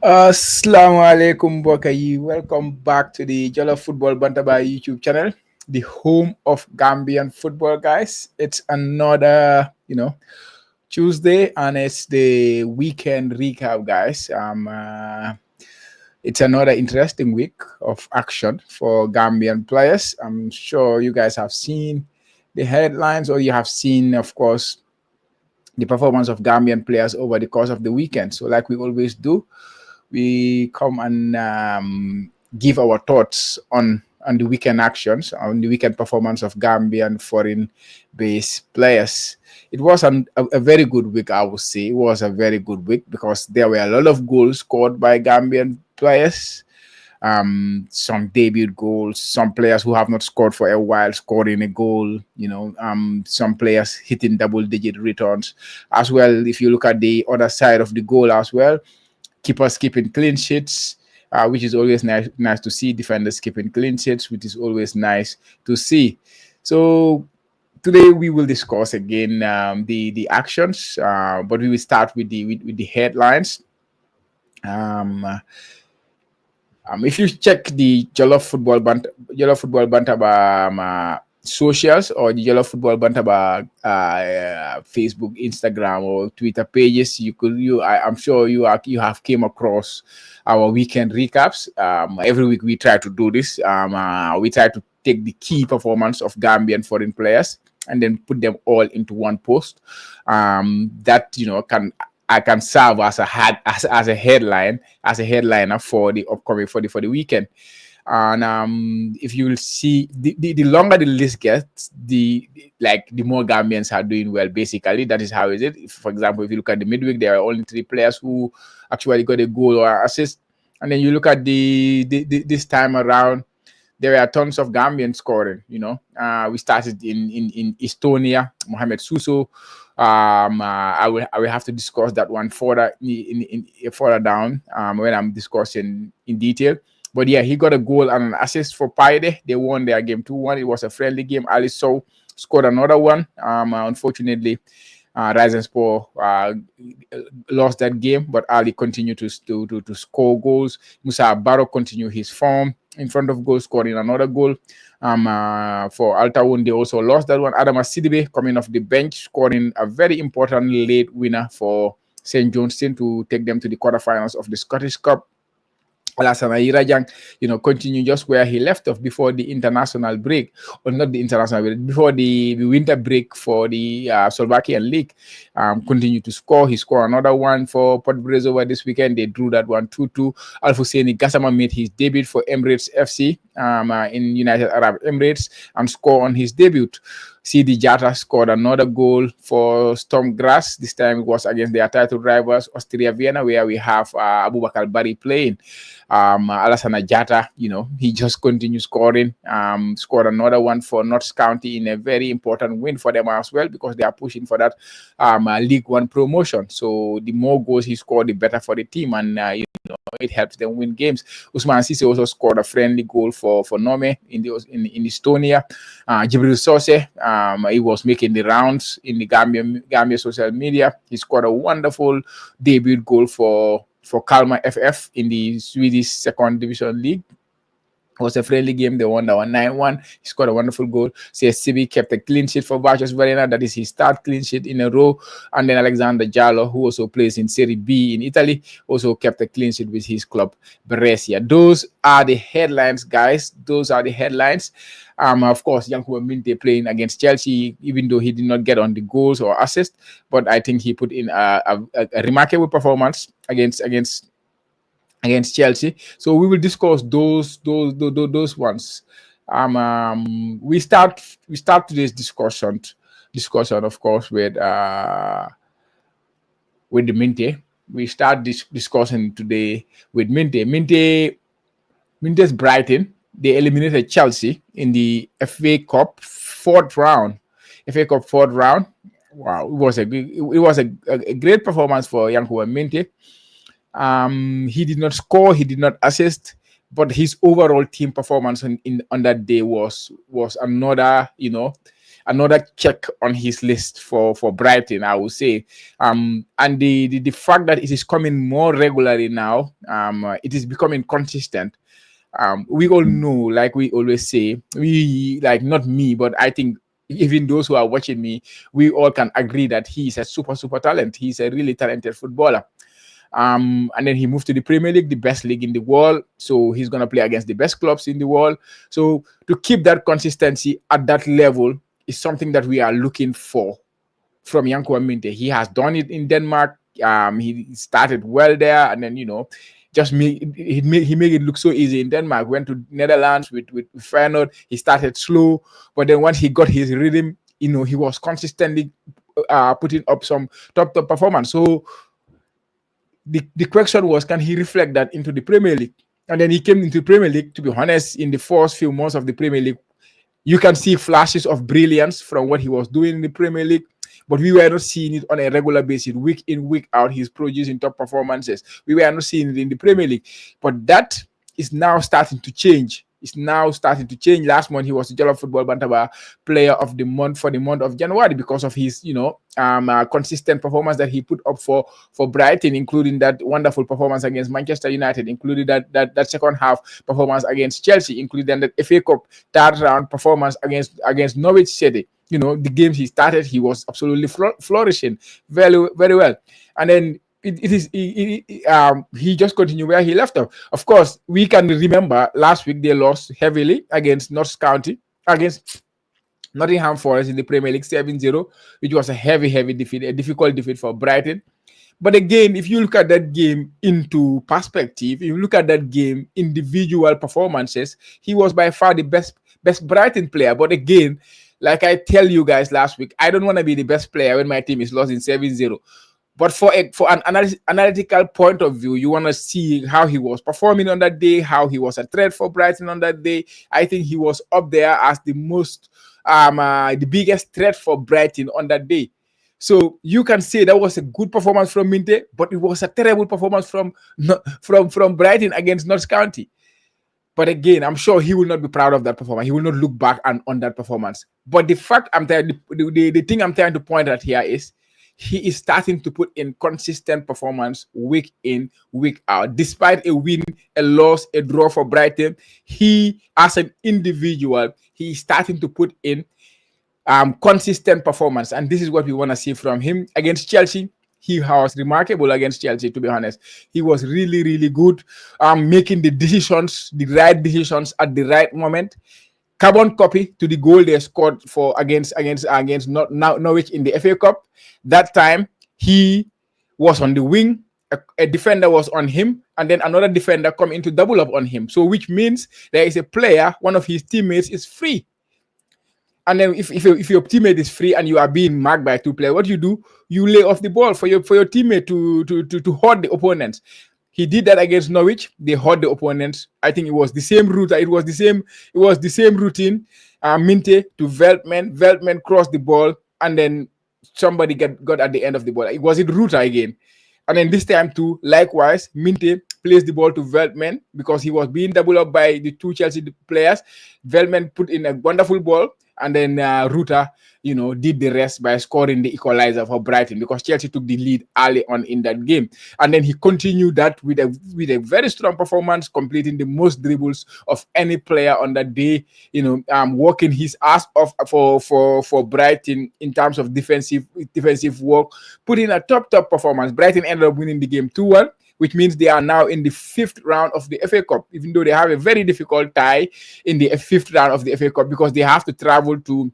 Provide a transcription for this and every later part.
Assalamu alaikum, Bokayi. Welcome back to the Jollof Football Bantaba YouTube channel, the home of Gambian football, guys. It's another, Tuesday, and it's the weekend recap, guys. It's another interesting week of action for Gambian players. I'm sure you guys have seen the headlines, or you have seen, of course, the performance of Gambian players over the course of the weekend. So, like we always do, we come and give our thoughts on the weekend actions, on the weekend performance of Gambian foreign-based players. It was a very good week, I would say. It was a very good week because there were a lot of goals scored by Gambian players. Some debut goals, some players who have not scored for a while scoring a goal, some players hitting double-digit returns as well. If you look at the other side of the goal as well, keepers keeping clean sheets, which is always nice to see. Defenders keeping clean sheets, which is always nice to see. So today we will discuss again the actions, but we will start with the headlines. If you check the Jollof Football Bantaba socials, or the Jollof Football Bantaba Facebook, Instagram, or Twitter pages, I'm sure you have came across our weekend recaps. Every week we try to do this. We try to take the key performance of Gambian foreign players and then put them all into one post. That can serve as a headliner for the upcoming for the weekend. And if you will see, the longer the list gets, the more Gambians are doing well. Basically, that is how is it. For example, if you look at the midweek, there are only 3 players who actually got a goal or assist, and then you look at this time around, there are tons of Gambians scoring. We started in Estonia, Muhammed Suso. I will have to discuss that one further further down when I'm discussing in detail. But yeah, he got a goal and an assist for Paide. They won their game 2-1. It was a friendly game. Ali So scored another one. Unfortunately, Rising Sport lost that game, but Ali continued to score goals. Musa Barrow continued his form in front of goal, scoring another goal. For Altawun, they also lost that one. Sidibeh coming off the bench, scoring a very important late winner for St. Johnstone to take them to the quarterfinals of the Scottish Cup. Form Yirajang, continue just where he left off before the international break, or not the international break, before the winter break for the Slovakian league. Continue to score. He scored another one for Port Brez over this weekend. They drew that one 2-2. Al-Husseini Gassama made his debut for Emirates FC in United Arab Emirates and scored on his debut. Seedy Jatta scored another goal for Stormgrass. This time it was against their title rivals, Austria Vienna, where we have Abubakar Bari playing. Alassana Jatta, he just continues scoring. Scored another one for Notts County in a very important win for them as well, because they are pushing for that League One promotion. So the more goals he scored, the better for the team, and it helps them win games. Usman Sise also scored a friendly goal for Nome in Estonia. Jibril Sosseh, he was making the rounds in the Gambia social media. He scored a wonderful debut goal for Kalmar FF in the Swedish Second Division League. It was a friendly game. They won that one 9-1. He scored a wonderful goal. CSCB kept a clean sheet for Vargas Varena. That is his third clean sheet in a row. And then Alexander Galore, who also plays in Serie B in Italy, also kept a clean sheet with his club, Brescia. Those are the headlines, guys. Those are the headlines. Of course, Yankuba Minteh playing against Chelsea, even though he did not get on the goals or assists, but I think he put in a remarkable performance against Chelsea. So we will discuss those ones. We start today's discussion, of course, with the Minteh. We start discussing today with Minteh. Minteh's Brighton, they eliminated Chelsea in the FA Cup fourth round. Wow, it was a great performance for Yankuba Minteh. He did not score, he did not assist, but his overall team performance on that day was another another check on his list for Brighton, I would say. And the fact that it is coming more regularly now, it is becoming consistent. We all know, like we always say, we like not me, but I think even those who are watching me, we all can agree that he is a super talent. He's a really talented footballer. And then he moved to the Premier League, the best league in the world. So he's gonna play against the best clubs in the world. So to keep that consistency at that level is something that we are looking for from Yanko Minteh. He has done it in Denmark. He started well there, and then just he made it look so easy in Denmark. Went to Netherlands with Feyenoord. He started slow, but then once he got his rhythm, he was consistently putting up some top performance. So the question was, can he reflect that into the Premier League? And then he came into the Premier League. To be honest, in the first few months of the Premier League, you can see flashes of brilliance from what he was doing in the Premier League, but we were not seeing it on a regular basis, week in, week out. He's producing top performances. We were not seeing it in the Premier League, but that is now starting to change. It's now starting to change. Last month, he was the Jollof Football Bantaba Player of the Month for the month of January because of his, consistent performance that he put up for Brighton, including that wonderful performance against Manchester United, including that second half performance against Chelsea, including that FA Cup third round performance against Norwich City. The games he started, he was absolutely flourishing very, very well. And then he just continued where he left off. Of course, we can remember last week they lost heavily against Notts County, against Nottingham Forest in the Premier League 7-0, which was a heavy defeat, a difficult defeat for Brighton. But again, if you look at that game into perspective, if you look at that game individual performances, he was by far the best Brighton player. But again, like I tell you guys last week, I don't want to be the best player when my team is lost in 7-0. But for an analytical point of view, you want to see how he was performing on that day, how he was a threat for Brighton on that day. I think he was up there as the the biggest threat for Brighton on that day. So you can say that was a good performance from Minteh, but it was a terrible performance from Brighton against Notts County. But again, I'm sure he will not be proud of that performance. He will not look back on that performance. But the fact the thing I'm trying to point at here is he is starting to put in consistent performance week in, week out. Despite a win, a loss, a draw for Brighton, he, as an individual, he is starting to put in consistent performance. And this is what we want to see from him. Against Chelsea, he was remarkable against Chelsea, to be honest. He was really, really good, making the right decisions at the right moment. Carbon copy to the goal they scored for against Norwich in the FA Cup. That time he was on the wing, a defender was on him, and then another defender come in to double up on him. So which means there is a player, one of his teammates is free. And then if your teammate is free and you are being marked by two players, what do? You lay off the ball for your teammate to hold the opponents. He did that against Norwich. They hurt the opponents. I think it was the same route. It was the same routine. Minteh to Veltman. Veltman crossed the ball, and then somebody got at the end of the ball. It was Ruta again. And then this time too, likewise, Minteh placed the ball to Veltman because he was being doubled up by the two Chelsea players. Veltman put in a wonderful ball, and then Ruta, did the rest by scoring the equalizer for Brighton because Chelsea took the lead early on in that game. And then he continued that with a very strong performance, completing the most dribbles of any player on that day. Working his ass off for Brighton in terms of defensive work, putting a top performance. Brighton ended up winning the game 2-1. Which means they are now in the 5th round of the FA Cup, even though they have a very difficult tie in the 5th round of the FA Cup because they have to travel to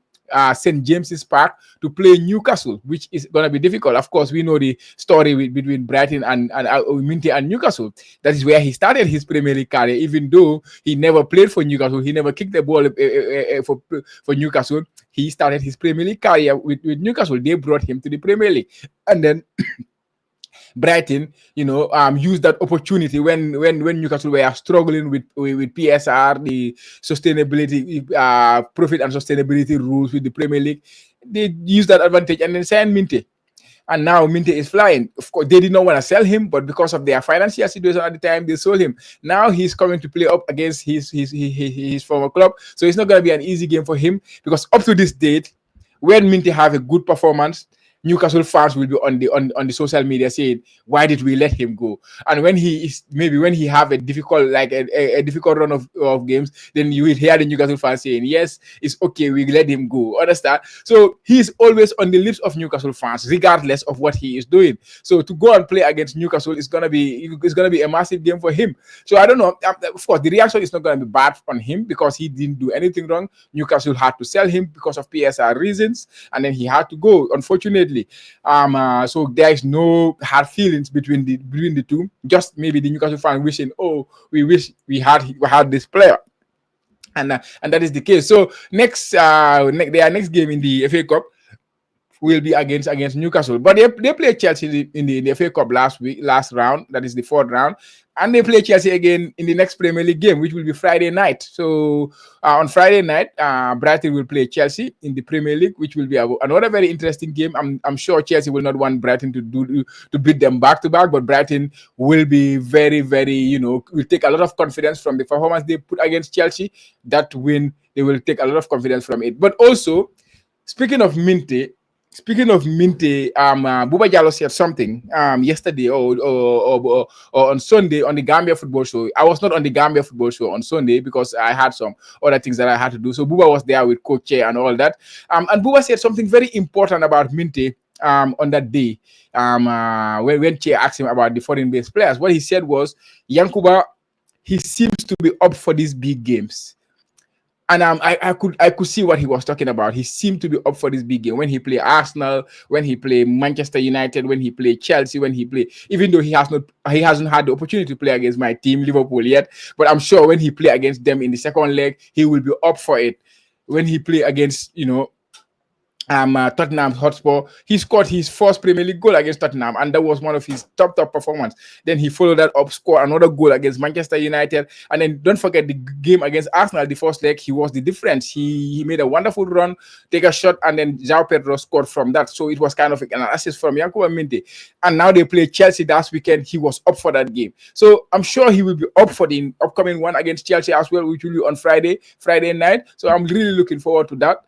St. James's Park to play Newcastle, which is going to be difficult. Of course, we know the story between Brighton and Minteh and Newcastle. That is where he started his Premier League career, even though he never played for Newcastle. He never kicked the ball for Newcastle. He started his Premier League career with Newcastle. They brought him to the Premier League. And then Brighton, used that opportunity when Newcastle were struggling with PSR, the sustainability, profit and sustainability rules with the Premier League. They used that advantage and then signed Minteh. And now Minteh is flying. Of course, they did not want to sell him, but because of their financial situation at the time, they sold him. Now he's coming to play up against his former club. So it's not going to be an easy game for him because up to this date, when Minteh have a good performance, Newcastle fans will be on the social media saying, why did we let him go? And when he have a difficult a difficult run of games, then you will hear the Newcastle fans saying, yes, it's okay, we let him go. Understand? So he's always on the lips of Newcastle fans, regardless of what he is doing. So to go and play against Newcastle is gonna be a massive game for him. So I don't know. Of course, the reaction is not gonna be bad on him because he didn't do anything wrong. Newcastle had to sell him because of PSR reasons, and then he had to go, unfortunately. So there is no hard feelings between the two. Just maybe the Newcastle fan wishing, oh, we wish we had this player, and that is the case. So their next game in the FA Cup will be against Newcastle, but they play Chelsea in the FA Cup last round. That is the fourth round. And they play Chelsea again in the next Premier League game, which will be Friday night. So on Friday night, Brighton will play Chelsea in the Premier League, which will be another very interesting game. I'm sure Chelsea will not want Brighton to beat them back to back, but Brighton will be very, very, will take a lot of confidence from the performance they put against Chelsea. That win, they will take a lot of confidence from it. But also, speaking of Minteh, Buba Jallow said something yesterday or on Sunday on the Gambia Football Show. I was not on the Gambia Football Show on Sunday because I had some other things that I had to do. So Buba was there with Coach Che and all that. And Buba said something very important about Minteh on that day when Che asked him about the foreign-based players. What he said was, Yankuba, he seems to be up for these big games. And I could see what he was talking about. He seemed to be up for this big game when he played Arsenal, when he played Manchester United, when he played Chelsea, even though he hasn't had the opportunity to play against my team Liverpool yet. But I'm sure when he play against them in the second leg, he will be up for it. When he play against Tottenham Hotspur, he scored his first Premier League goal against Tottenham, and that was one of his top performance. Then he followed that up, scored another goal against Manchester United, and then don't forget the game against Arsenal, the first leg, he was the difference. He made a wonderful run, take a shot, and then João Pedro scored from that. So it was kind of an assist from Yankuba Minteh. And now they play Chelsea last weekend. He was up for that game. So I'm sure he will be up for the upcoming one against Chelsea as well, which will be on Friday night. So I'm really looking forward to that.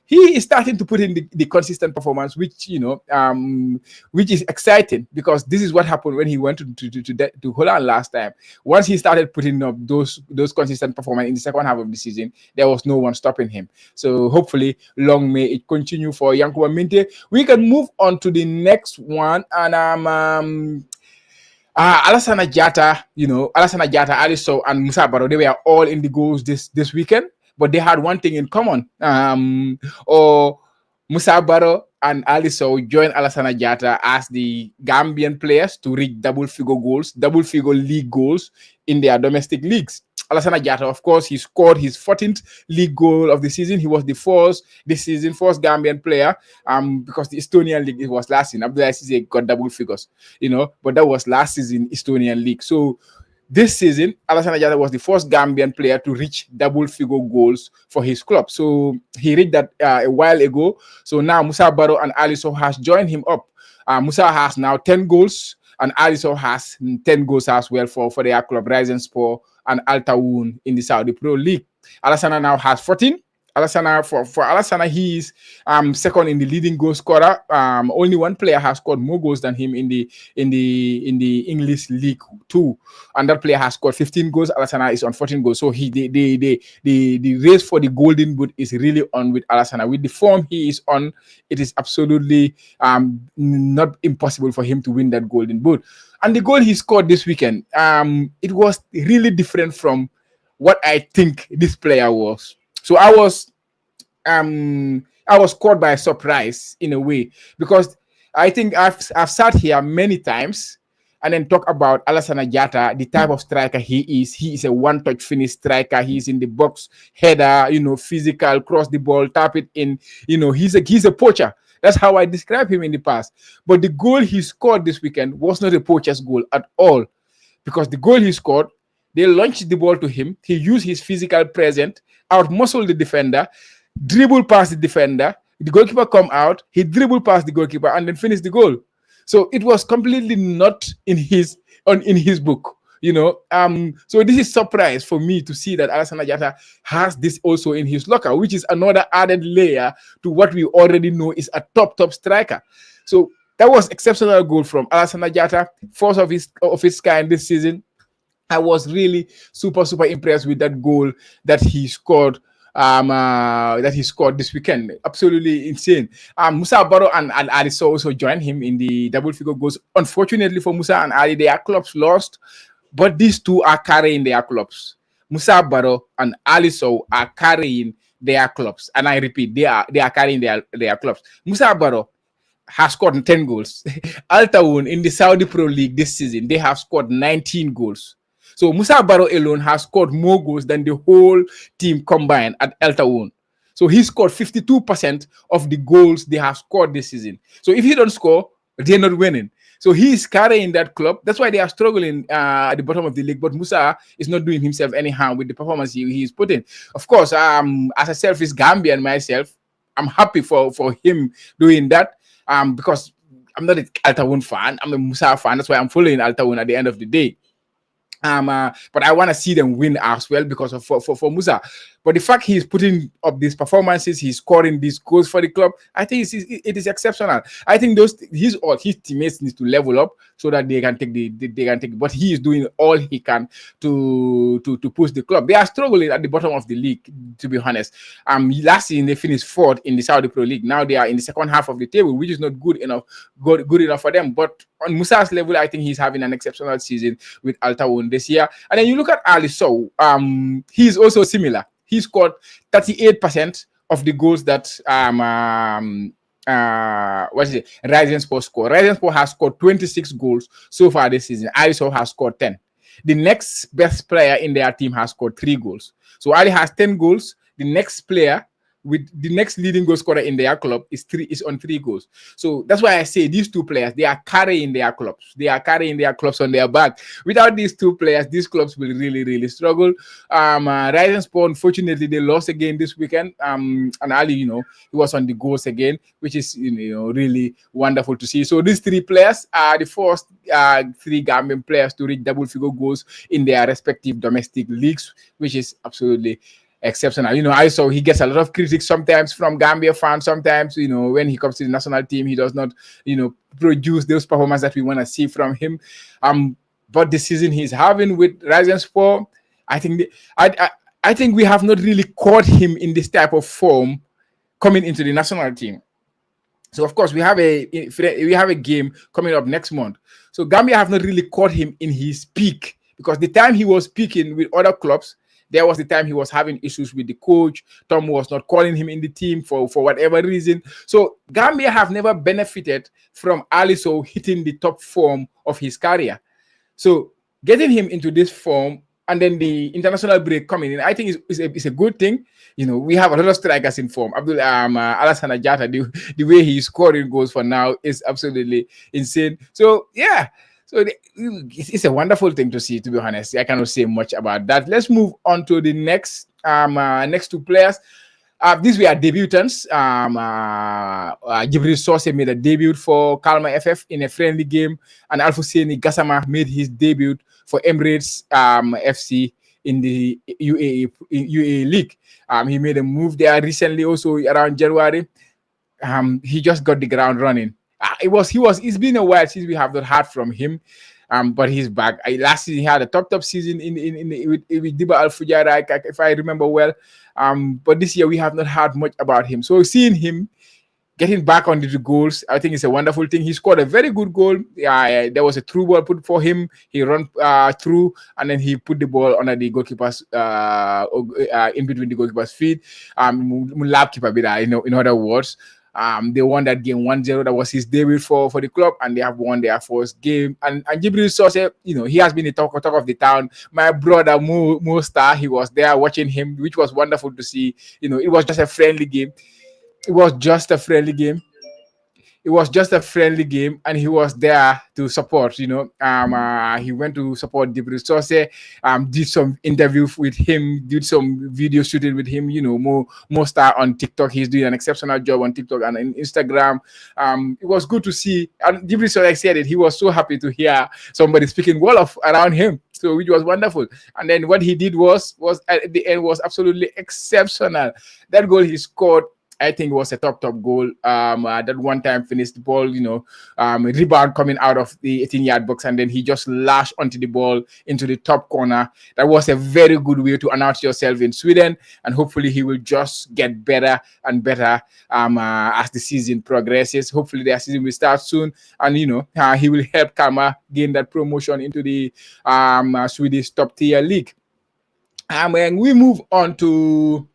He is starting to put in the consistent performance, which is exciting, because this is what happened when he went to Holland last time. Once he started putting up those consistent performance in the second half of the season, there was no one stopping him. So hopefully, long may it continue for Yankuba Minteh. We can move on to the next one, and Alassana Jatta, Ali Sow, and Musa Barrow, they were all in the goals this weekend. But they had one thing in common. Musa Barrow and Ali Sow joined Alassana Jatta as the Gambian players to reach double-figure league goals in their domestic leagues. Alassana Jatta, of course, he scored his 14th league goal of the season. He was the first Gambian player, because the Estonian league, it was last season. Abdullah Cisse got double figures, but that was last season Estonian league. So this season, Alassana Jatta was the first Gambian player to reach double-figure goals for his club. So he reached that a while ago. So now Musa Barrow and Ali Sow has joined him up. Musa has now 10 goals, and Ali Sow has 10 goals as well for their club, Rising Sport and Al Tawoun in the Saudi Pro League. Alassana now has 14. For Alassana, he is second in the leading goal scorer. Only one player has scored more goals than him in the English League 2, and that player has scored 15 goals. Alassana is on 14 goals. So the race for the Golden Boot is really on with Alassana. With the form he is on, it is absolutely not impossible for him to win that Golden Boot. And the goal he scored this weekend, it was really different from what I think this player was. So I was caught by surprise in a way, because I think I've sat here many times and then talk about Alassana Jatta, the type of striker he is. He is a one-touch finish striker. He's in the box, header, physical, cross the ball, tap it in. He's a poacher. That's how I described him in the past. But the goal he scored this weekend was not a poacher's goal at all, because the goal he scored, they launched the ball to him. He used his physical presence, out-muscle the defender, dribble past the defender. The goalkeeper come out. He dribbled past the goalkeeper and then finished the goal. So it was completely not in his book. So this is surprise for me to see that Alassane Jatta has this also in his locker, which is another added layer to what we already know is a top striker. So that was exceptional goal from Alassane Jatta, first of his kind this season. I was really super impressed with that goal that he scored. This weekend. Absolutely insane. Musa Barrow and Ali also joined him in the double figure goals. Unfortunately for Musa and Ali, their clubs lost, but these two are carrying their clubs. Musa Barrow and Ali Sow are carrying their clubs. And I repeat, they are carrying their clubs. Musa Barrow has scored 10 goals. Al Tawoun in the Saudi Pro League this season, they have scored 19 goals. So Musa Barrow alone has scored more goals than the whole team combined at El Tawoun. So he scored 52% of the goals they have scored this season. So if he don't score, they're not winning. So he is carrying that club. That's why they are struggling at the bottom of the league. But Musa is not doing himself any harm with the performance he is putting. Of course, as a selfish Gambian myself, I'm happy for him doing that because I'm not an Al Tawoun fan. I'm a Musa fan. That's why I'm following Al Tawoun at the end of the day. But I want to see them win as well because of for Musa. But the fact he's putting up these performances, he's scoring these goals for the club, I think it is exceptional. I think his teammates need to level up so that they can take. But he is doing all he can to push the club. They are struggling at the bottom of the league, to be honest. Last season they finished fourth in the Saudi Pro League. Now they are in the second half of the table, which is not good enough for them. But on Musa's level, I think he's having an exceptional season with Al Tawoun this year. And then you look at Ali Sow, he's also similar. He scored 38% of the goals that Rising Sport scored. Rising Sport has scored 26 goals so far this season. Ali Sow has scored 10. The next best player in their team has scored 3 goals. So Ali has 10 goals. The next player with the next leading goal scorer in their club is on 3 goals. So that's why I say these two players, they are carrying their clubs. They are carrying their clubs on their back. Without these two players, these clubs will really struggle. Rising Sport, unfortunately, they lost again this weekend. And Ali, he was on the goals again, which is really wonderful to see. So these 3 players are the first 3 Gambian players to reach double figure goals in their respective domestic leagues, which is absolutely exceptional. I saw he gets a lot of critics sometimes from Gambia fans. Sometimes, when he comes to the national team, he does not, produce those performances that we want to see from him. But the season he's having with Rising Sport, I think I think we have not really caught him in this type of form coming into the national team. So of course we have a game coming up next month. So Gambia have not really caught him in his peak, because the time he was peaking with other clubs, there was the time he was having issues with the coach. Tom was not calling him in the team for whatever reason. So Gambia have never benefited from Ali Sow hitting the top form of his career. So getting him into this form and then the international break coming in, I think is a good thing. We have a lot of strikers in form. Alassane Jatta, the way he's scoring goals for now is absolutely insane. So yeah. So it's a wonderful thing to see, to be honest. I cannot say much about that. Let's move on to the next 2 players. These were debutants. Jibril Sosseh made a debut for Kalma FF in a friendly game, and Alfousseni Gassama made his debut for Emirates FC in the UAE League. He made a move there recently, also around January. He just got the ground running. It's been a while since we have not heard from him, but he's back. Last season he had a top season with Diba Al Fujairah, if I remember well. But this year we have not heard much about him. So seeing him getting back on the goals, I think it's a wonderful thing. He scored a very good goal. There was a through ball put for him. He ran through, and then he put the ball under the goalkeeper's in between the goalkeeper's feet. Lab keeper, in other words. They won that game 1-0. That was his debut for the club, and they have won their first game. And Jibril Sosseh, he has been the talk of the town. My brother Musa, he was there watching him, which was wonderful to see. It was just a friendly game. it was just a friendly game, and he was there to support. He went to support Sosseh, did some interview with him, did some video shooting with him. More star on TikTok. He's doing an exceptional job on TikTok and on Instagram. It was good to see, and Sosseh said it. He was so happy to hear somebody speaking well of around him. So which was wonderful. And then what he did was at the end was absolutely exceptional. That goal he scored, I think it was a top goal. That one time finished the ball, rebound coming out of the 18-yard box, and then he just lashed onto the ball into the top corner. That was a very good way to announce yourself in Sweden, and hopefully he will just get better and better as the season progresses. Hopefully their season will start soon, and he will help Kalmar gain that promotion into the Swedish top tier league. And we move on to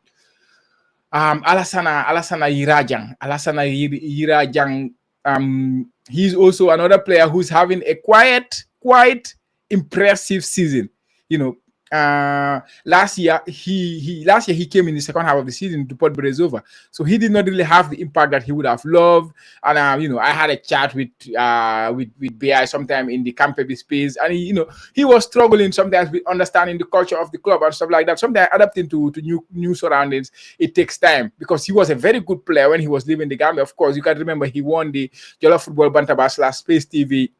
Alassana Yirajang. He's also another player who's having a quite impressive season. Last year he came in the second half of the season to Port Brezova, so he did not really have the impact that he would have loved. And I had a chat with BI sometime in the Campebi space, and he was struggling sometimes with understanding the culture of the club and stuff like that. Sometimes adapting to new surroundings, it takes time, because he was a very good player when he was leaving the Gambia. Of course, you can remember he won the Jollof Football Bantaba / Space TV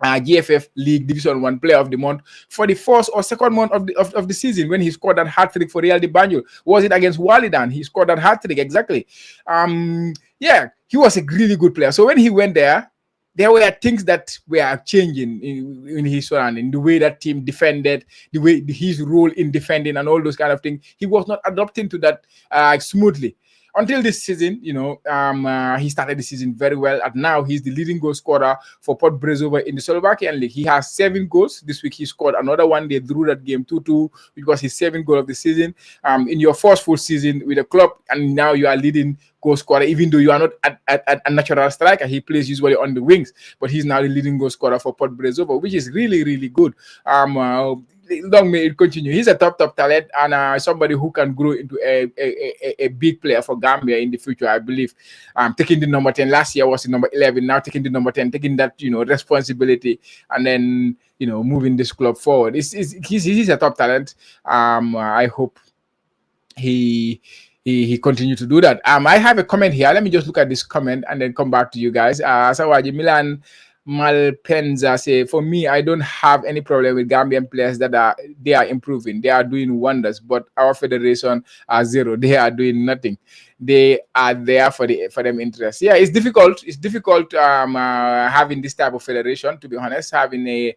GFF League Division 1 Player of the Month for the first or second month of the season, when he scored that hat-trick for Real de Banjul. Was it against Walidan? He scored that hat-trick, exactly. He was a really good player. So when he went there were things that were changing in his surrounding, the way that team defended, the way his role in defending and all those kind of things. He was not adapting to that smoothly. Until this season, he started the season very well, and now he's the leading goal scorer for Port Brezova in the Slovakian league. He has 7 goals. This week he scored another one. They drew that game 2-2, which was his 7th goal of the season. In your first full season with the club, and now you are leading goal scorer, even though you are not a natural striker. He plays usually on the wings, but he's now the leading goal scorer for Port Brezova, which is really, really good. Long may it continue. He's a top talent, and somebody who can grow into a big player for Gambia in the future, I believe. Taking the number 10 last year was the number 11. Now taking the number 10, taking that responsibility, and then moving this club forward. He's a top talent. I hope he continue to do that. I have a comment here. Let me just look at this comment and then come back to you guys. Sawaji Milan Malpenza say, for me, I don't have any problem with Gambian players that they are improving. They are doing wonders, but our federation are zero. They are doing nothing. They are there for them interest. Yeah, it's difficult. It's difficult having this type of federation, to be honest. Having they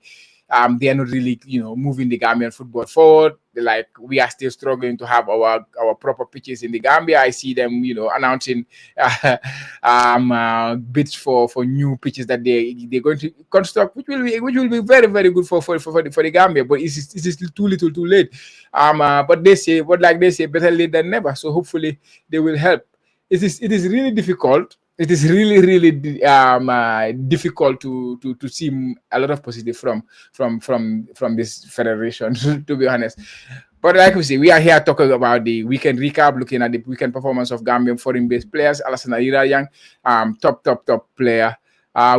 are not really, moving the Gambian football forward. Like, we are still struggling to have our proper pitches in the Gambia. I see them, announcing bids for new pitches that they're going to construct, which will be very, very good for the Gambia. But it's too little, too late. But they say, better late than never. So hopefully they will help. It is really difficult. It is really, really difficult to see a lot of positive from this federation, to be honest. But like we say, we are here talking about the weekend recap, looking at the weekend performance of Gambian foreign-based players. Alassana Yirajang, top player.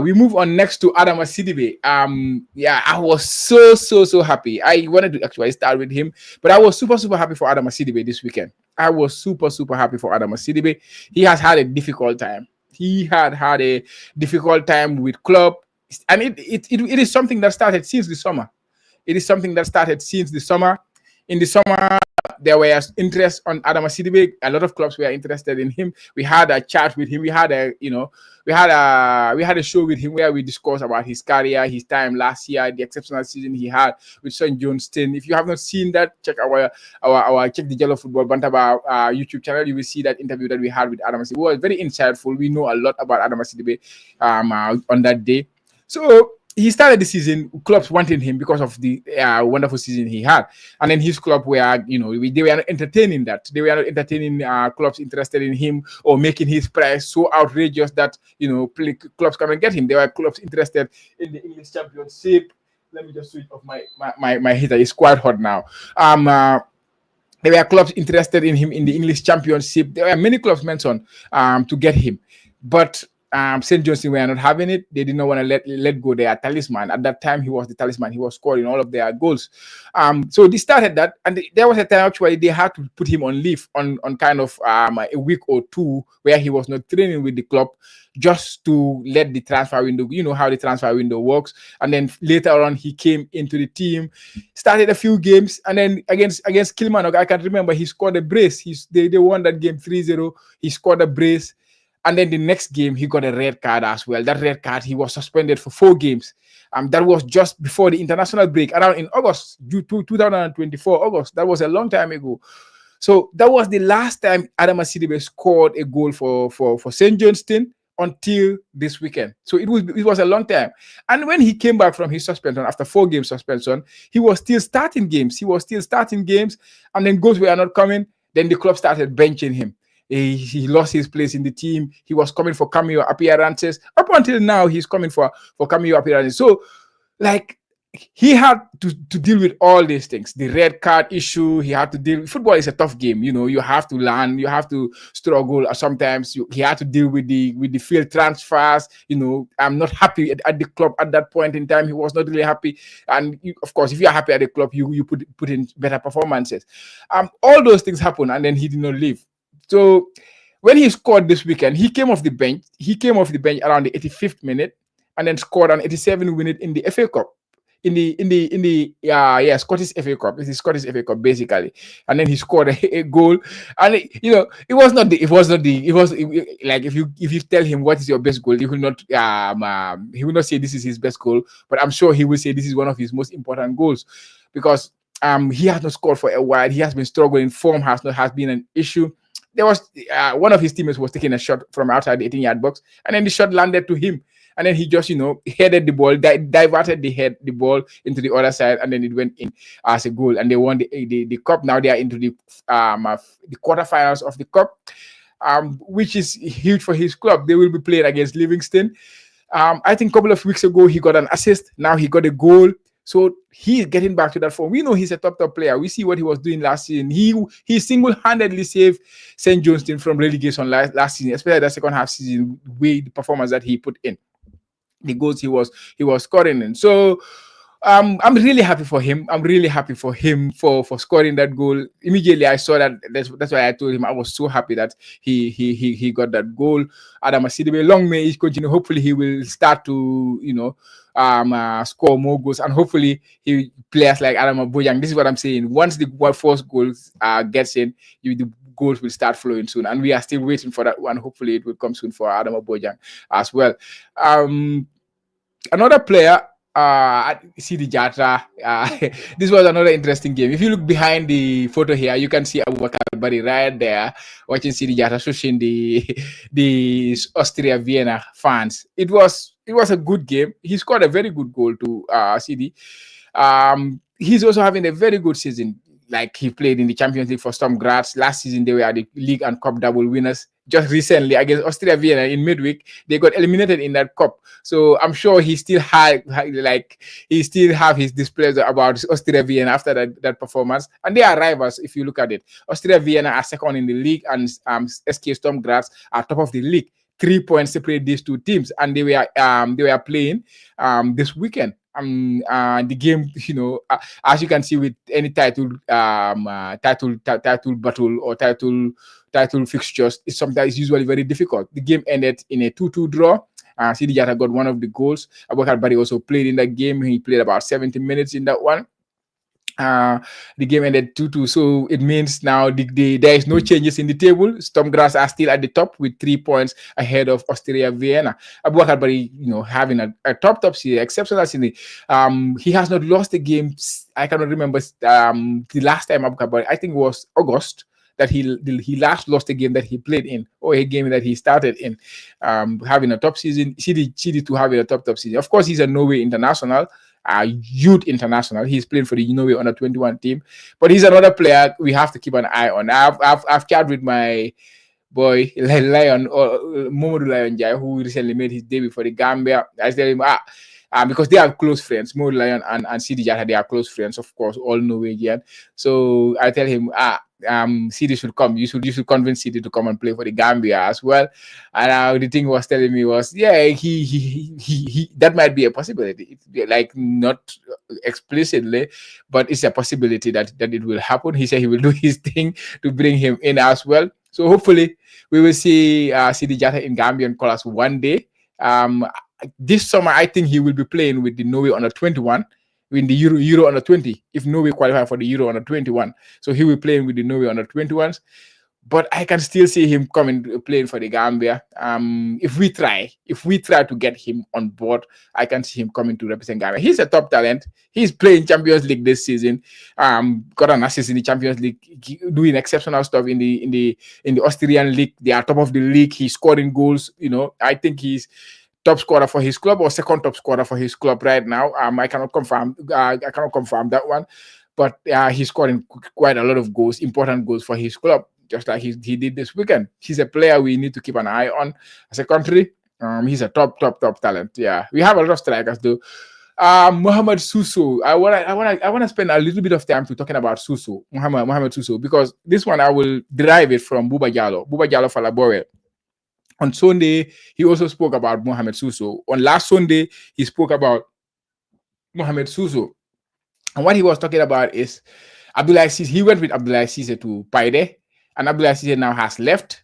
We move on next to Adama Sidibeh. I was so happy. I wanted to actually start with him, but I was super happy for Adama Sidibeh this weekend. I was super happy for Adama Sidibeh. He has had a difficult time. He had a difficult time with club, and it is something that started since the summer. It is something that started since the summer. In the summer, there was interest on Adama Sidibeh. A lot of clubs were interested in him. We had a chat with him. We had a show with him where we discussed about his career, his time last year, the exceptional season he had with St. Johnstone. If you have not seen that, check our check the Jello Football Bantaba YouTube channel. You will see that interview that we had with Adama Sidibeh. It was very insightful. We know a lot about Adama Sidibeh on that day. So he started the season, clubs wanting him because of the wonderful season he had. And then his club were, they were not entertaining that. They were not entertaining clubs interested in him or making his price so outrageous that, clubs come and get him. There were clubs interested in the English Championship. Let me just switch off my heater. It's quite hot now. There were clubs interested in him in the English Championship. There were many clubs mentioned to get him. But St. Johnston were not having it. They did not want to let go their talisman. At that time, he was the talisman. He was scoring all of their goals. So they started that, and there was a time actually they had to put him on leave on kind of a week or two where he was not training with the club, just to let the transfer window, you know how the transfer window works. And then later on, he came into the team, started a few games, and then against Kilmarnock, I can remember he scored a brace. They won that game 3-0. He scored a brace. And then the next game, he got a red card as well. That red card, he was suspended for 4 games. That was just before the international break, around in August, 2024, August. That was a long time ago. So that was the last time Adama Sidibeh scored a goal for St. Johnston until this weekend. So it was a long time. And when he came back from his suspension, after 4 games suspension, he was still starting games. And then goals were not coming. Then the club started benching him. He lost his place in the team. He was coming for cameo appearances. Up until now, he's coming for cameo appearances. So, like, he had to deal with all these things. The red card issue, he had to deal with. Football is a tough game. You know, you have to learn, you have to struggle. Sometimes he had to deal with the field transfers. You know, I'm not happy at the club at that point in time. He was not really happy. And of course, if you're happy at the club, you put in better performances. All those things happen, and then he did not leave. So when he scored this weekend, he came off the bench. He came off the bench around the 85th minute, and then scored an 87th minute in the FA Cup, in the Scottish FA Cup. This is Scottish FA Cup basically, and then he scored a goal. And it was like if you tell him what is your best goal, he will not say this is his best goal, but I'm sure he will say this is one of his most important goals, because he has not scored for a while. He has been struggling. Form has been an issue. There was one of his teammates was taking a shot from outside the 18-yard box, and then the shot landed to him, and then he just headed the ball, diverted the ball into the other side, and then it went in as a goal, and they won the cup. Now they are into the quarterfinals of the cup, which is huge for his club. They will be playing against Livingston. I think a couple of weeks ago he got an assist. Now he got a goal. So he's getting back to that form. We know he's a top player. We see what he was doing last season. He single-handedly saved St. Johnston from relegation last season, especially the second half season, with the performance that he put in, the goals he was scoring in. So I'm really happy for him. I'm really happy for him for scoring that goal. Immediately I saw that. That's why I told him I was so happy that he got that goal. Adama Sidibeh, long may he continue. Hopefully he will start to score more goals, and hopefully players like Adama Bojang. This is what I'm saying. Once the first goals gets in, the goals will start flowing soon, and we are still waiting for that one. Hopefully it will come soon for Adama Bojang as well. Another player, Seedy Jatta. This was another interesting game. If you look behind the photo here, you can see Abubakar Bari right there watching Seedy Jatta shushing the Austria Vienna fans. It was a good game. He scored a very good goal to Seedy. He's also having a very good season. Like, he played in the Champions League for Storm Graz. Last season, they were the league and cup double winners. Just recently, against Austria Vienna in midweek, they got eliminated in that cup. So I'm sure he still have his displeasure about Austria Vienna after that performance. And they are rivals if you look at it. Austria Vienna are second in the league, and SK Storm Graz are top of the league. 3 points separate these two teams, and they were playing this weekend. The game, as you can see with any title battle or title fixtures, it's usually very difficult. The game ended in a 2-2 draw. Seedy Jatta got one of the goals. Abubakar Bari also played in that game. He played about 70 minutes in that one. The game ended 2-2, so it means now there is no changes in the table. Storm Graz are still at the top with 3 points ahead of Austria Vienna. Abubakar Bari, having a top season, exceptional season. He has not lost a game. I cannot remember the last time Abubakar Bari, I think it was August, that he last lost a game that he played in, or a game that he started in. Having a top season, Seedy to having a top season. Of course, he's a Norway international. Youth international. He's playing for the Norway under 21 team, but he's another player we have to keep an eye on. I've chatted with my boy Lion, or Momodu Lion Jai, who recently made his debut for the Gambia. I tell him because they are close friends. Momodu Lion and Seedy Jatta, they are close friends, of course, all Norwegian. So I tell him Seedy should come. You should convince Seedy to come and play for the Gambia as well. And the thing he was telling me was, yeah, he that might be a possibility. Like not explicitly, but it's a possibility that it will happen. He said he will do his thing to bring him in as well. So hopefully we will see Seedy Jatta in Gambian colours one day. Um, this summer, I think he will be playing with the Norway under 21 in the Euro under 20. If Norway qualify for the Euro under 21, so he will be playing with the Norway under 21s. But I can still see him coming playing for the Gambia. If we try to get him on board, I can see him coming to represent Gambia. He's a top talent. He's playing Champions League this season. Got an assist in the Champions League, doing exceptional stuff in the Austrian league. They are top of the league. He's scoring goals. I think he's top scorer for his club or second top scorer for his club right now. I cannot confirm. I cannot confirm that one, but he's scoring quite a lot of goals, important goals for his club, just like he did this weekend. He's a player we need to keep an eye on as a country. He's a top talent. Yeah, we have a lot of strikers though. Muhammed Suso. I wanna spend a little bit of time to talking about Suso, Muhammed Suso, because this one I will derive it from Buba Jallo Falabore. On Sunday, he also spoke about Muhammed Suso. On last Sunday, he spoke about Muhammed Suso. And what he was talking about is Abdullah Cisse. He went with Abdullah Cisse to Paide, and Abdullah Cisse now has left.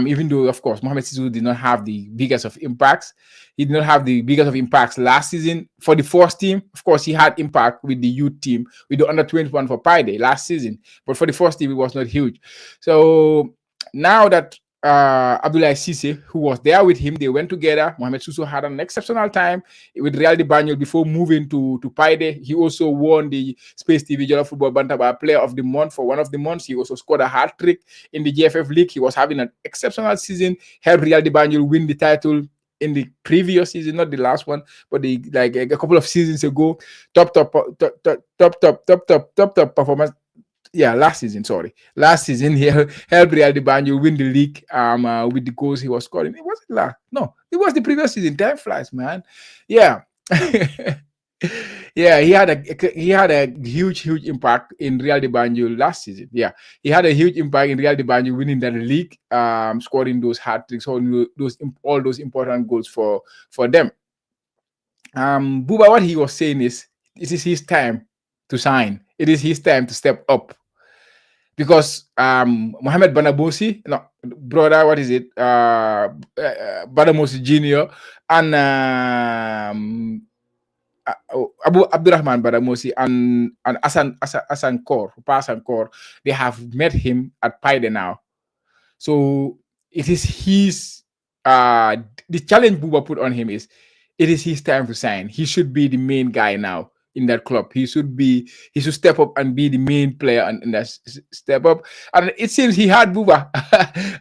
Even though, of course, Muhammed Suso did not have the biggest of impacts. He did not have the biggest of impacts last season. For the first team, of course, he had impact with the youth team, with the under 21 for Paide last season. But for the first team, it was not huge. So now that Abdullah Cisse, who was there with him, they went together. Muhammed Suso had an exceptional time with Real de Banjul before moving to Paide. He also won the Space TV Jollof Football Bantaba Player of the Month for one of the months. He also scored a hat trick in the GFF League. He was having an exceptional season, helped Real de Banjul win the title in the previous season, not the last one, but a couple of seasons ago. Top performance. Yeah, last season, he helped Real de Banjul win the league with the goals he was scoring. It wasn't last. No, it was the previous season. Time flies, man. Yeah. Yeah, he had a huge impact in Real de Banjul last season. Yeah, he had a huge impact in Real de Banjul winning that league, scoring those hat tricks, all those important goals for them. Buba, what he was saying is, it is his time to shine. It is his time to step up. Because Mohamed Banabosi, no, brother, what is it? Banabosi Jr. and Abu Abdurrahman Badamosi and Hassan Kor, they have met him at Paide now. So it is his the challenge Buba put on him is it is his time to sign. He should be the main guy now in that club. He should step up and be the main player and that step up. And it seems he had Buba.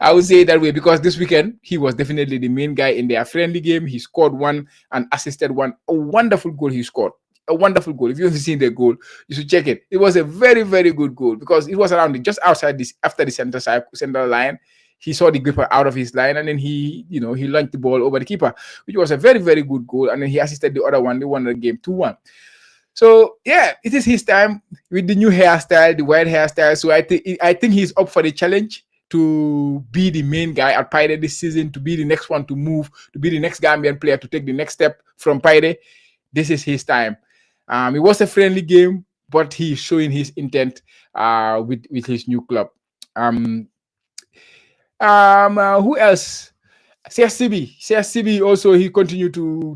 I would say it that way, because this weekend he was definitely the main guy in their friendly game. He scored one and assisted one. A wonderful goal he scored. A wonderful goal. If you haven't seen the goal, you should check it. It was a very, very good goal because it was around just outside this, after the center line. He saw the keeper out of his line, and then he launched the ball over the keeper, which was a very, very good goal. And then he assisted the other one. They won the game 2-1. So yeah, it is his time with the new hairstyle, the white hairstyle. So I think he's up for the challenge to be the main guy at Paide this season, to be the next one to move, to be the next Gambian player to take the next step from Paide. This is his time. It was a friendly game, but he's showing his intent with his new club. Who else? CSCB also, he continued to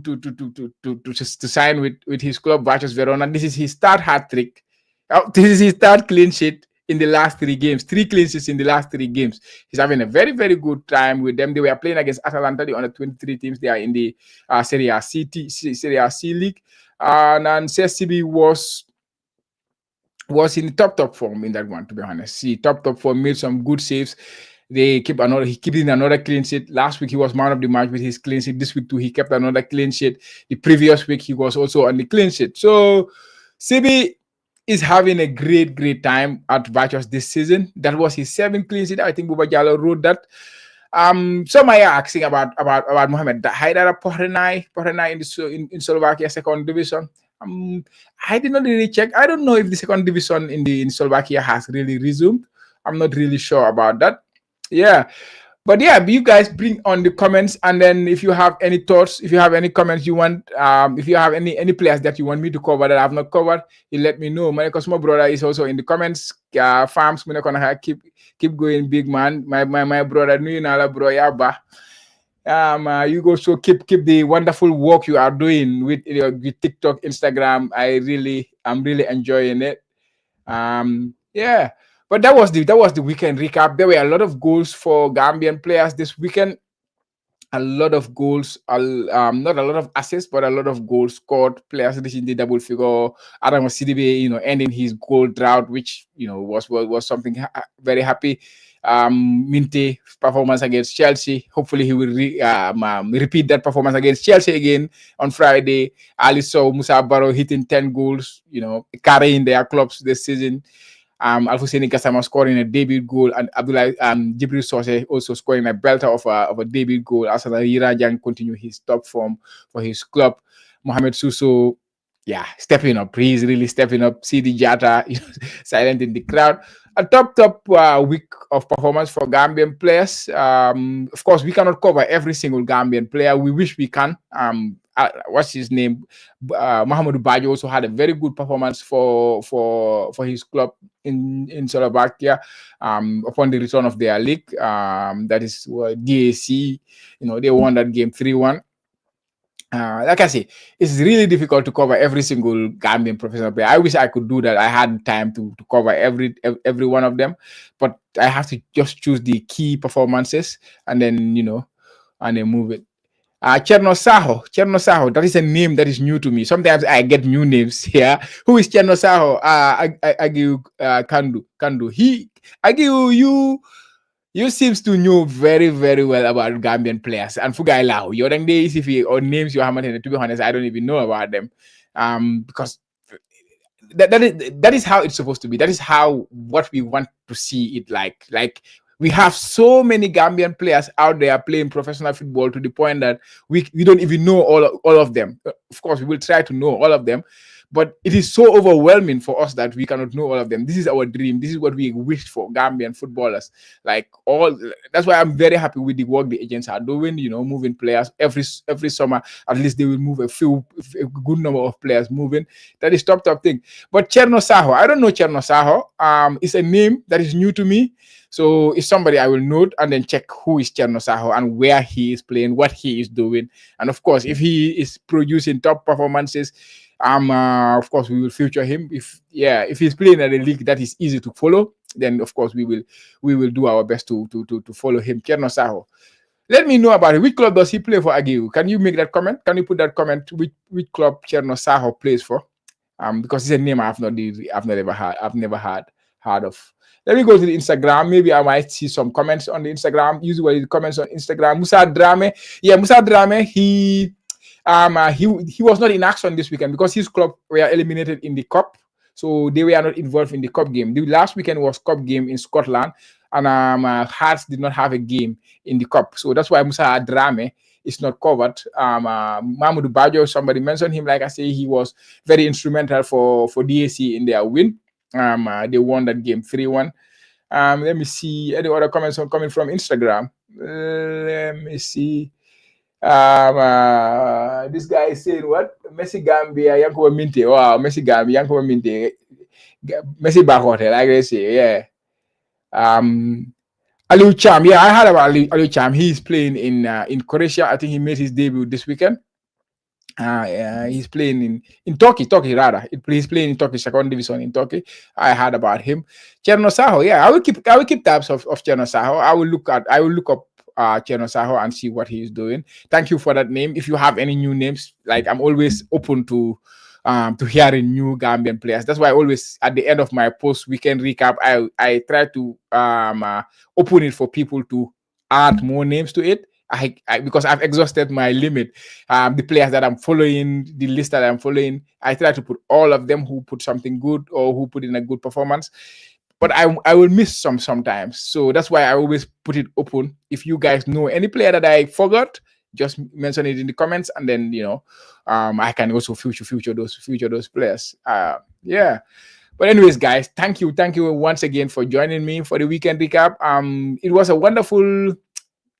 sign with his club Virtus Verona. This is his third hat trick. This is his third clean sheet in the last 3 games. 3 clean sheets in the last 3 games. He's having a very, very good time with them. They were playing against Atalanta, the under 23 teams. They are in the Serie A C league. And CSCB was in top form in that one, to be honest. Top form, made some good saves. He kept another clean sheet. Last week he was man of the match with his clean sheet. This week too, he kept another clean sheet. The previous week he was also on the clean sheet. So CB is having a great time at Virtus this season. That was his 7th clean sheet. I think Buba Jallo wrote that. Some are asking about Mohamed Haidara Pohrenai in Slovakia second division. I did not really check. I don't know if the second division in Slovakia has really resumed. I'm not really sure about that. Yeah. But yeah, you guys bring on the comments, and then if you have any thoughts, if you have any comments you want, if you have any players that you want me to cover that I've not covered, you let me know. My Cosmo brother is also in the comments. Farms, keep going, big man. My brother, bro, yeah, you go, so keep the wonderful work you are doing with TikTok, Instagram. I'm really enjoying it. Yeah. But that was the weekend recap. There were a lot of goals for Gambian players this weekend. A lot of goals, not a lot of assists, but a lot of goals scored. Players reaching the double figure. Adam Sidibeh, ending his goal drought, which was something very happy. Minteh performance against Chelsea. Hopefully, he will repeat that performance against Chelsea again on Friday. Ali saw Musa Barrow hitting 10 goals, carrying their clubs this season. Alfuseni Gassama scoring a debut goal, and Abdullah Jibril Sosseh also scoring a belter of a debut goal as Yirajang continue his top form for his club. Muhammed Suso, yeah, stepping up. He's really stepping up. Seedy, Jatta, silent in the crowd. A top week of performance for Gambian players. Of course, we cannot cover every single Gambian player. We wish we can. What's his name? Muhammad Bajo also had a very good performance for his club in Slovakia upon the return of their league. That is DAC. They won that game 3-1. Like I say, it's really difficult to cover every single Gambian professional player. I wish I could do that. I had time to cover every one of them, but I have to just choose the key performances and then move it. Cherno Saho, that is a name that is new to me. Sometimes I get new names here. Who is Cherno Saho? Agiu Kandu. You seems to know very, very well about Gambian players. And Fugai Lao, Yorang days if you or names you haven't, to be honest, I don't even know about them. Because that is how it's supposed to be. That is how what we want to see it like. Like, we have so many Gambian players out there playing professional football to the point that we don't even know all of them. Of course, we will try to know all of them, but it is so overwhelming for us that we cannot know all of them. This is our dream. This is what we wish for Gambian footballers. That's why I'm very happy with the work the agents are doing. Moving players every summer. At least they will move a good number of players moving. That is top thing. But Cherno Saho, I don't know Cherno Saho. It's a name that is new to me. So it's somebody I will note and then check who is Cherno Saho and where he is playing, what he is doing. And of course, if he is producing top performances, of course we will feature him. If he's playing at a league that is easy to follow, then of course we will do our best to follow him. Cherno Saho. Let me know about it. Which club does he play for, Agiu? Can you make that comment? Can you put that comment? Which club Cherno Saho plays for? Because it's a name I've never heard of. Let me go to the Instagram. Maybe I might see some comments on the Instagram. Usually the comments on Instagram. Musa Drame. Yeah, Musa Drame, he was not in action this weekend because his club were eliminated in the cup. So they were not involved in the cup game. The last weekend was cup game in Scotland, and Hearts did not have a game in the cup. So that's why Musa Drame is not covered. Mahmoud Bajo, somebody mentioned him. Like I say, he was very instrumental for DAC in their win. They won that game 3-1. Let me see any other comments coming from Instagram. Let me see. This guy is saying what? Messi Gambia, Yanko Minteh. Wow, Messi Gambia, Yanko Minteh. Messi Bahote, like they say, yeah. Aliu Cham, yeah, I heard about Aliu Cham. He's playing in Croatia. I think he made his debut this weekend. He's playing in Turkey rather. He's playing in Turkey, second division in Turkey. I heard about him. Cherno Saho, yeah, I will keep tabs of Cherno Saho. I will look up Cherno Saho and see what he's doing. Thank you for that name. If you have any new names, like I'm always open to hearing new Gambian players. That's why I always at the end of my post weekend recap, I try to open it for people to add more names to it. Because I've exhausted my limit. The players that I'm following, the list that I'm following, I try to put all of them who put something good or who put in a good performance. But I will miss sometimes. So that's why I always put it open. If you guys know any player that I forgot, just mention it in the comments, and then I can also feature those players. Yeah. But anyways, guys, thank you once again for joining me for the weekend recap. It was a wonderful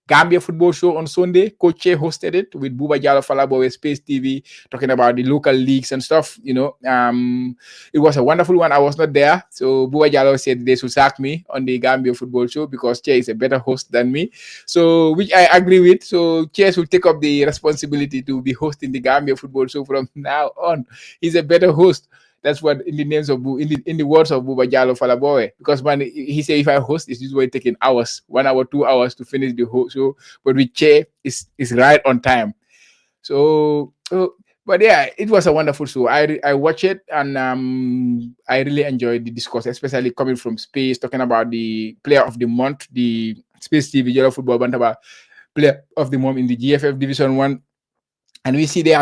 Gambia football show on Sunday. Coach Che hosted it with Buba Jallo Falabo with Space TV, talking about the local leagues and stuff. It was a wonderful one. I was not there, so Buba Jallo said they should sack me on the Gambia football show because Che is a better host than me. So, which I agree with. So, Che will take up the responsibility to be hosting the Gambia football show from now on. He's a better host. That's what in the names of in the words of Buba Jallo Falaboy. Because when he said if I host, it's usually taking hours, 1 hour, 2 hours to finish the whole show. But with Che, is right on time. But yeah, it was a wonderful show. I watched it and I really enjoyed the discourse, especially coming from Space, talking about the player of the month, the Space TV Yellow Football Bantaba player of the month in the GFF Division 1. And we see they are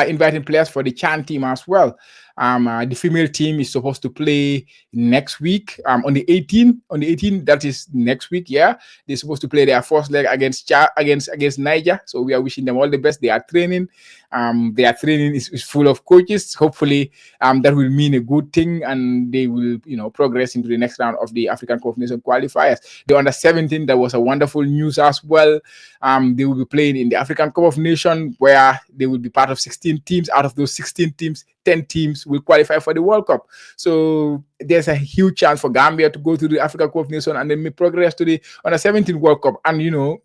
inviting players for the Chan team as well. The female team is supposed to play next week on the 18th. On the 18th, that is next week. Yeah, they're supposed to play their first leg against Niger. So we are wishing them all the best. They are training. Their training is full of coaches. Hopefully, that will mean a good thing, and they will progress into the next round of the African Cup of Nations qualifiers. The under 17, that was a wonderful news as well. They will be playing in the African Cup of Nations, where they will be part of 16 teams. Out of those 16 teams, 10 teams will qualify for the World Cup. So there's a huge chance for Gambia to go to the African Cup of Nations and then may progress to the under 17 World Cup. And 1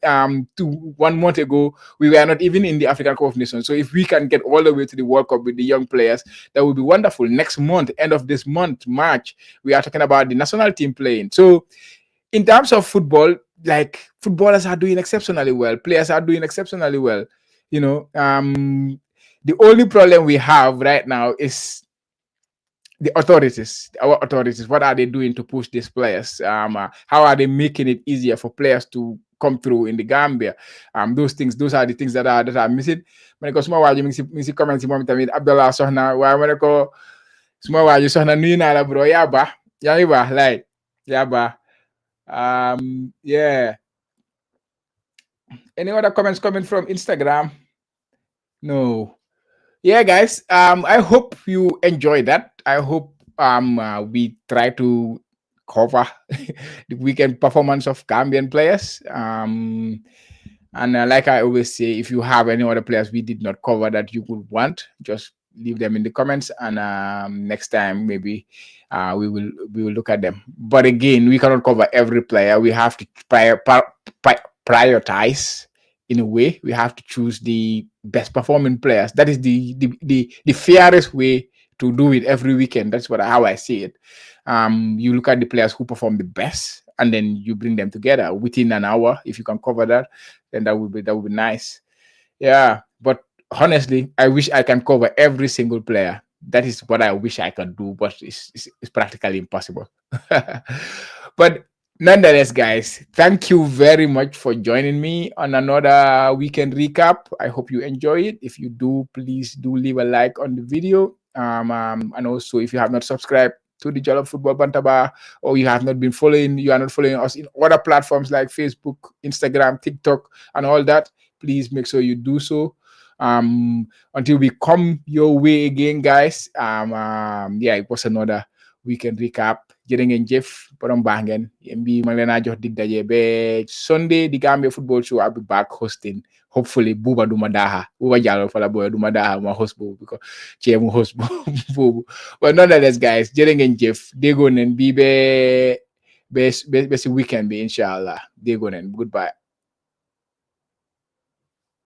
month ago, we were not even in the African Cup of Nations. So if we can get all the way to the World Cup with the young players, that would be wonderful. Next month, end of this month, March, we are talking about the national team playing. So in terms of football, like footballers are doing exceptionally well. Players are doing exceptionally well. The only problem we have right now is the authorities, our authorities. What are they doing to push these players? How are they making it easier for players to come through in the Gambia? Those are the things that are missing. When I go small, you see comments in moment Abdullah Sohna. Why when I go small, you Sohna Nina bro, yaba, like yaba. Yeah. Any other comments coming from Instagram? No. Yeah, guys. I hope you enjoyed that. I hope we try to cover the weekend performance of Gambian players. And like I always say, if you have any other players we did not cover that you would want, just leave them in the comments, and next time maybe we will look at them. But again, we cannot cover every player. We have to prioritize. In a way, we have to choose the best performing players. That is the fairest way to do it every weekend. That's how I see it. You look at the players who perform the best, and then you bring them together within an hour. If you can cover that, then that would be nice. Yeah, but honestly, I wish I can cover every single player. That is what I wish I could do, but it's practically impossible. But nonetheless, guys, thank you very much for joining me on another weekend recap. I hope you enjoy it. If you do, please do leave a like on the video. And also, if you have not subscribed to the Jollof Football Bantaba, or you are not following us in other platforms like Facebook, Instagram, TikTok, and all that, please make sure you do so. Until we come your way again, guys. It was another weekend recap. Jërë ngeen jëf borom baax ngeen yéen bi ma leen a jox dig daje ba Sunday the Gambia football show. I'll be back hosting. Hopefully Buba Duma Daha Buba Jallo Fala Boy Duma Daha ma host boobu because Che mu host boobu. But nonetheless, guys, jërë ngeen jëf déggoo neen bi ba si weekend bi inshallah déggoo neen. Goodbye.